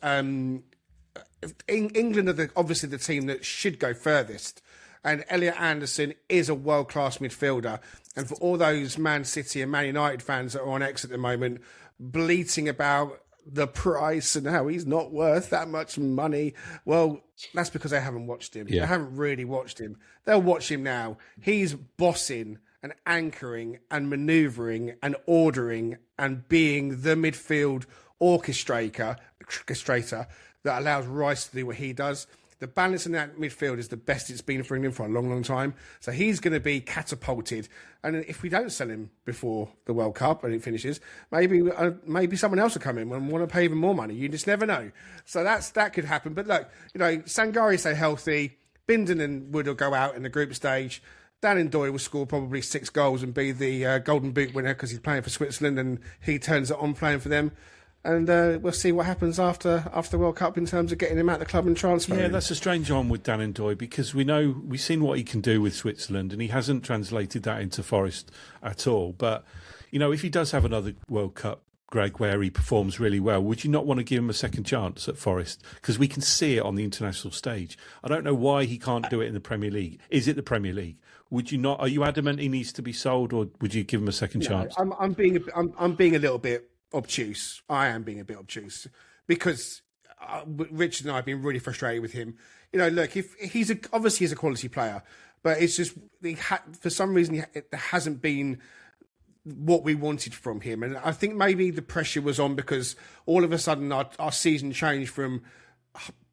England are obviously the team that should go furthest. And Elliot Anderson is a world-class midfielder. And for all those Man City and Man United fans that are on X at the moment, bleating about the price and how he's not worth that much money, well, that's because they haven't watched him. Yeah. They haven't really watched him. They'll watch him now. He's bossing and anchoring and manoeuvring and ordering and being the midfield orchestrator that allows Rice to do what he does. The balance in that midfield is the best it's been for England for a long, long time. So he's going to be catapulted. And if we don't sell him before the World Cup and it finishes, maybe someone else will come in and want to pay even more money. You just never know. So that could happen. But look, Sangare stay healthy. Bindon and Wood will go out in the group stage. Dan N'Doye will score probably 6 goals and be the Golden Boot winner because he's playing for Switzerland and he turns it on playing for them. And we'll see what happens after the World Cup in terms of getting him out of the club and transferring. Yeah, that's a strange one with Dan N'Doye because we've seen what he can do with Switzerland and he hasn't translated that into Forest at all. But, if he does have another World Cup, Greg, where he performs really well, would you not want to give him a second chance at Forest? Because we can see it on the international stage. I don't know why he can't do it in the Premier League. Is it the Premier League? Would you not? Are you adamant he needs to be sold, or would you give him a second chance? I'm being a little bit obtuse. I am being a bit obtuse because Richard and I have been really frustrated with him. Look, if obviously he's a quality player, but it's just for some reason there hasn't been what we wanted from him. And I think maybe the pressure was on because all of a sudden our season changed from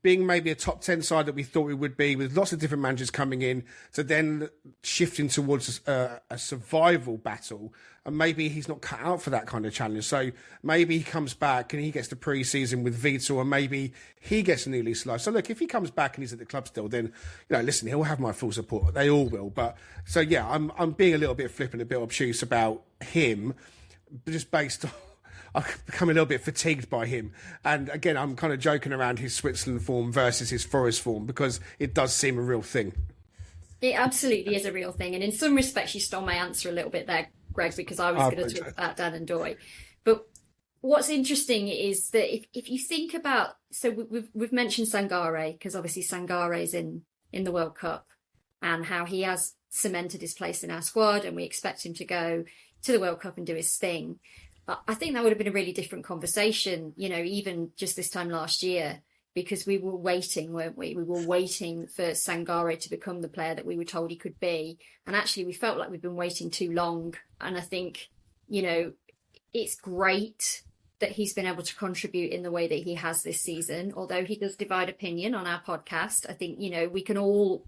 being maybe a top 10 side that we thought we would be with lots of different managers coming in to then shifting towards a survival battle. And maybe he's not cut out for that kind of challenge. So maybe he comes back and he gets the pre-season with Vitor and maybe he gets a new lease of life. So look, if he comes back and he's at the club still, then, listen, he'll have my full support. They all will. But so, yeah, I'm being a little bit flippant, a bit obtuse about him, just based on, I've become a little bit fatigued by him. And again, I'm kind of joking around his Switzerland form versus his Forest form because it does seem a real thing. It absolutely is a real thing. And in some respects, you stole my answer a little bit there, Greg, because I was going to talk about Dan N'Doye. But what's interesting is that if you think about, so we've mentioned Sangare, because obviously Sangare is in the World Cup and how he has cemented his place in our squad and we expect him to go to the World Cup and do his thing. I think that would have been a really different conversation, even just this time last year, because we were waiting, weren't we? We were waiting for Sangare to become the player that we were told he could be. And actually, we felt like we've been waiting too long. And I think, it's great that he's been able to contribute in the way that he has this season. Although he does divide opinion on our podcast, I think, we can all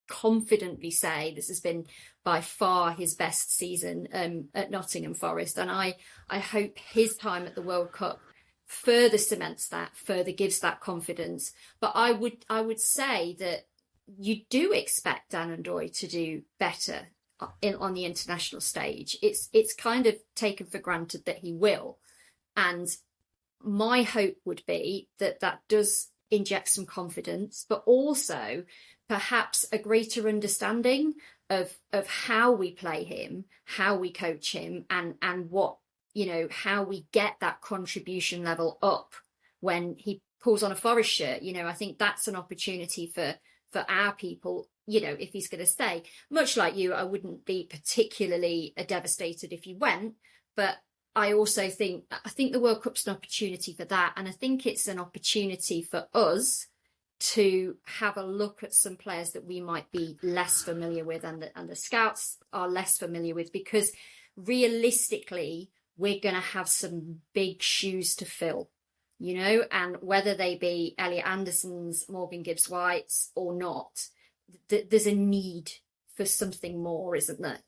confidently say this has been by far his best season at Nottingham Forest, and I hope his time at the World Cup further cements that, further gives that confidence. But I would say that you do expect Dan N'Doye to do better on the international stage. It's kind of taken for granted that he will, and my hope would be that does inject some confidence, but also perhaps a greater understanding of how we play him, how we coach him, and what, how we get that contribution level up when he pulls on a Forest shirt. I think that's an opportunity for our people, if he's going to stay. Much like you, I wouldn't be particularly devastated if he went, but I also think the World Cup's an opportunity for that. And I think it's an opportunity for us to have a look at some players that we might be less familiar with and the scouts are less familiar with, because realistically, we're going to have some big shoes to fill, and whether they be Elliot Anderson's, Morgan Gibbs-White's or not, there's a need for something more, isn't there?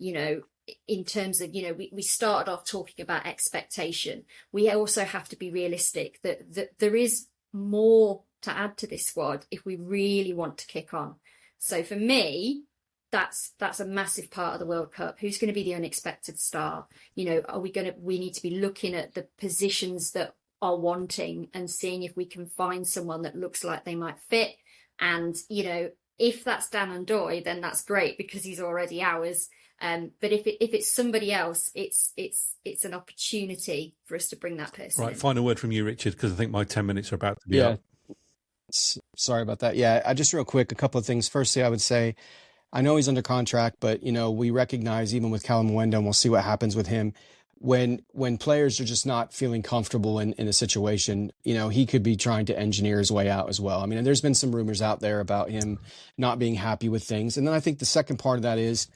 In terms of, we started off talking about expectation. We also have to be realistic that there is more to add to this squad if we really want to kick on. So for me, that's a massive part of the World Cup. Who's going to be the unexpected star? You know, we need to be looking at the positions that are wanting and seeing if we can find someone that looks like they might fit. And, you know, if that's Dan Undoy, then that's great because he's already ours. But if it's somebody else, it's an opportunity for us to bring that person Right, in. final word from you, Richard, because I think my 10 minutes are about to be up. Sorry about that. Yeah, just real quick, a couple of things. Firstly, I would say, I know he's under contract, but, you know, we recognize even with Callum Mwenda, and we'll see what happens with him, when players are just not feeling comfortable in a situation, you know, he could be trying to engineer his way out as well. I mean, there's been some rumors out there about him not being happy with things. And then I think the second part of that is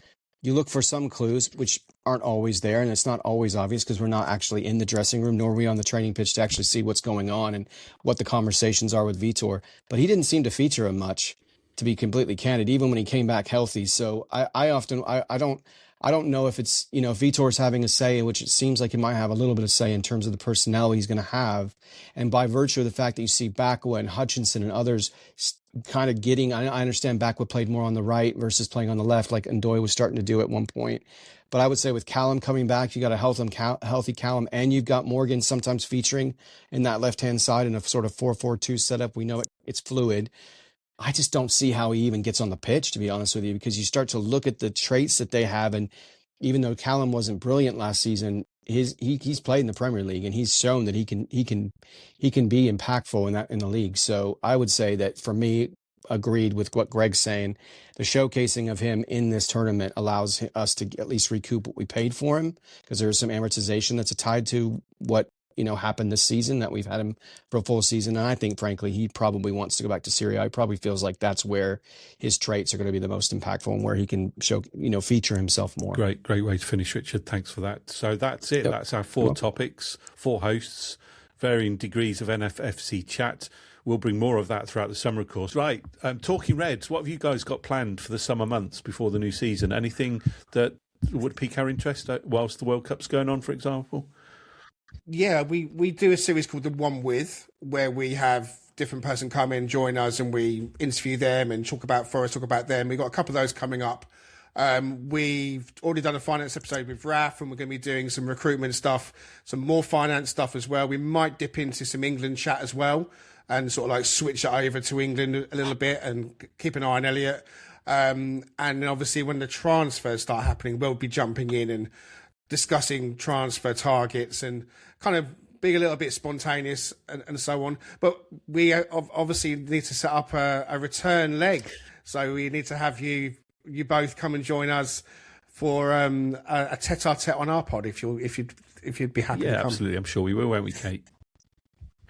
you look for some clues, which aren't always there, and it's not always obvious because we're not actually in the dressing room, nor are we on the training pitch to actually see what's going on and what the conversations are with Vitor. But he didn't seem to feature him much, to be completely candid, even when he came back healthy. So I don't know if it's, you know, Vitor's having a say, which it seems like he might have a little bit of say in terms of the personnel he's going to have. And by virtue of the fact that you see Bakwa and Hutchinson and others kind of getting, I understand Bakwa played more on the right versus playing on the left, like Ndoye was starting to do at one point. But I would say with Callum coming back, you got a healthy Callum, and you've got Morgan sometimes featuring in that left-hand side in a sort of 4-4-2 setup. We know it's fluid. I just don't see how he even gets on the pitch, to be honest with you, because you start to look at the traits that they have. And even though Callum wasn't brilliant last season, he's played in the Premier League and he's shown that he can be impactful in the league. So I would say that for me, agreed with what Greg's saying, the showcasing of him in this tournament allows us to at least recoup what we paid for him, because there's some amortization that's tied to what, you know, happened this season, that we've had him for a full season. And I think, frankly, he probably wants to go back to Serie A. He probably feels like that's where his traits are going to be the most impactful and where he can show, you know, feature himself more. Great way to finish, Richard. Thanks for that. So that's it. Yep. That's our 4 topics, 4 hosts, varying degrees of NFFC chat. We'll bring more of that throughout the summer, of course. Right. Talking Reds, what have you guys got planned for the summer months before the new season? Anything that would pique our interest whilst the World Cup's going on, for example? Yeah, we do a series called The One With, where we have different person come in, join us, and we interview them and talk about Forest, talk about them. We've got a couple of those coming up. We've already done a finance episode with Raf, and we're going to be doing some recruitment stuff, some more finance stuff as well. We might dip into some England chat as well and sort of like switch it over to England a little bit and keep an eye on Elliot. And then obviously when the transfers start happening, we'll be jumping in and discussing transfer targets and kind of being a little bit spontaneous and so on. But we obviously need to set up a return leg. So we need to have you both come and join us for a tete-a-tete on our pod if you'd be happy to come. Yeah, absolutely. I'm sure we will, won't we, Kate?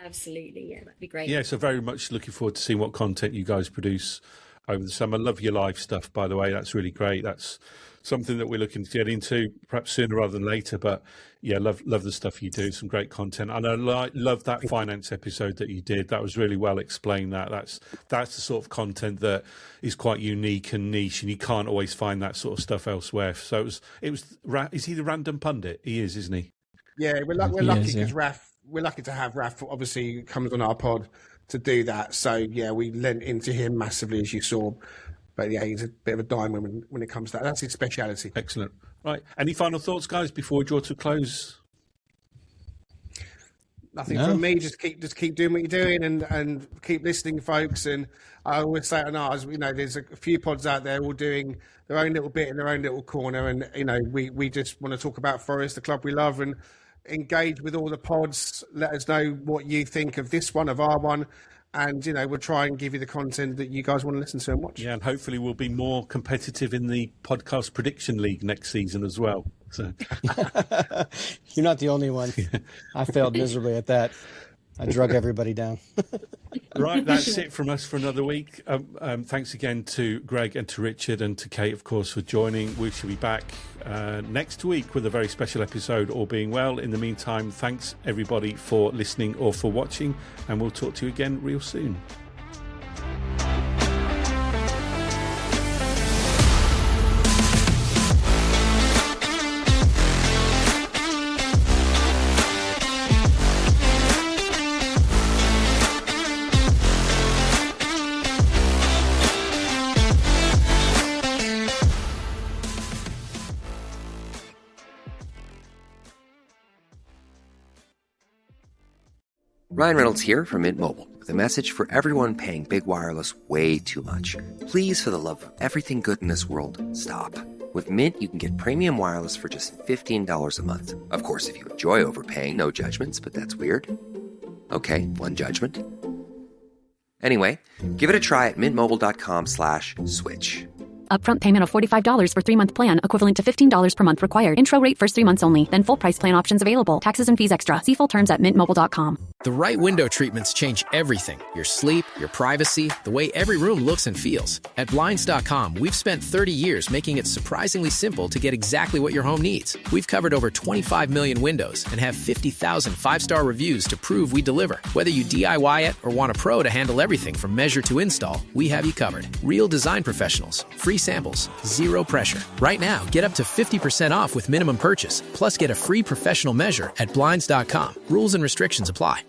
Absolutely, yeah, that'd be great. Yeah, so very much looking forward to seeing what content you guys produce over the summer. Love your live stuff, by the way. That's really great. That's something that we're looking to get into perhaps sooner rather than later. But yeah, love the stuff you do. Some great content. And I love that finance episode that you did. That was really well explained. That's the sort of content that is quite unique and niche, and you can't always find that sort of stuff elsewhere. So it was. Is he the random pundit? He is, isn't he? Yeah, we're lucky because Raf. We're lucky to have Raf. Obviously, comes on our pod to do that. So yeah, we lent into him massively, as you saw. But yeah, he's a bit of a diamond when it comes to that. That's his speciality. Excellent. Right. Any final thoughts, guys, before we draw to a close? Nothing from me. Just keep doing what you're doing and keep listening, folks. And I always say on ours, you know, there's a few pods out there all doing their own little bit in their own little corner. And, you know, we just want to talk about Forest, the club we love, and engage with all the pods. Let us know what you think of this one, of our one. And, you know, we'll try and give you the content that you guys want to listen to and watch. Yeah, and hopefully we'll be more competitive in the podcast prediction league next season as well. So You're not the only one. I failed miserably at that. I drug everybody down. Right, that's it from us for another week. Thanks again to Greg and to Richard and to Kate, of course, for joining. We shall be back next week with a very special episode, all being well. In the meantime, thanks everybody for listening or for watching, and we'll talk to you again real soon. Ryan Reynolds here from Mint Mobile with a message for everyone paying big wireless way too much. Please, for the love of everything good in this world, stop. With Mint, you can get premium wireless for just $15 a month. Of course, if you enjoy overpaying, no judgments, but that's weird. Okay, one judgment. Anyway, give it a try at mintmobile.com/switch. Upfront payment of $45 for 3-month plan, equivalent to $15 per month required. Intro rate first 3 months only, then full price plan options available. Taxes and fees extra. See full terms at mintmobile.com. The right window treatments change everything. Your sleep, your privacy, the way every room looks and feels. At Blinds.com, we've spent 30 years making it surprisingly simple to get exactly what your home needs. We've covered over 25 million windows and have 50,000 5-star reviews to prove we deliver. Whether you DIY it or want a pro to handle everything from measure to install, we have you covered. Real design professionals, free samples, zero pressure. Right now, get up to 50% off with minimum purchase, plus get a free professional measure at Blinds.com. Rules and restrictions apply.